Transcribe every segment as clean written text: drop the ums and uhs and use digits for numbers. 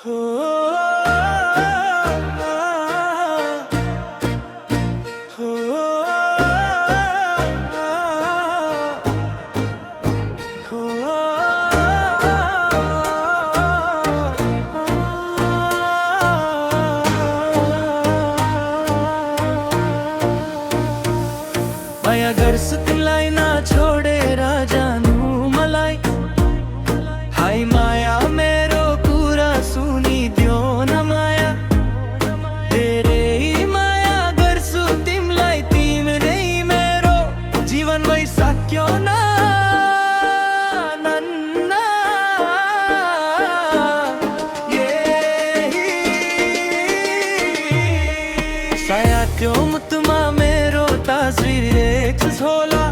हो माया घर तिमलाई ना छोडे राजानु मलाई हाय माया मेरो कुरा सुनिदियो न माया धेरै माया गर्छु तिमलाई तिम्रै मेरो जीवन भइसक्यो न नन्ना सायद त्यो मुटुमा मेरो तस्बिर देख्छस् होला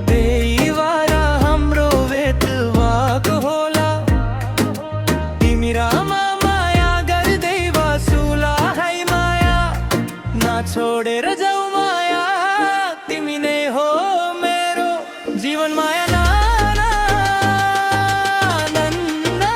त्यही भएर हाम्रो भेट भएको होला तिमी र म माया गर्दै बसुला है माया नछोडेर जाऊ माया तिमी नै हो मेरो जीवन माया ना नन्ना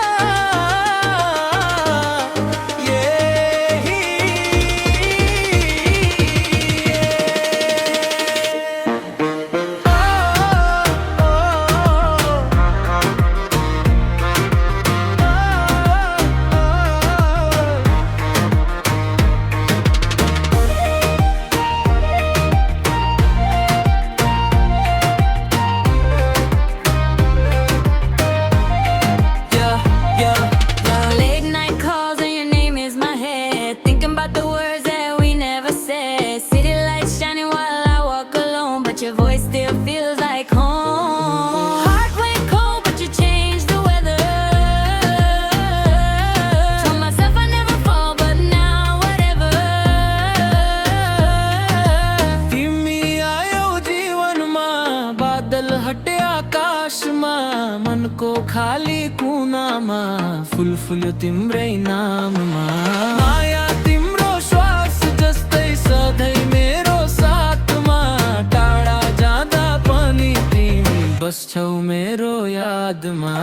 Late night calls and your name is my head. Thinking about the words that we never said. City lights shining while I walk alone, but your voice still feels like home. Heart went cold, but you changed the weather. Told myself I never fall, but now whatever. तिमी आयो जीवनमा बादल हटे आकाशमा मनको खाली कुनामा full फुल्यो तिम्रै नाममा माया तिम्रो श्वास जस्तै सधैँ मेरो साथमा टाढा जाँदा पनि तिमी बस्छौ मेरो यादमा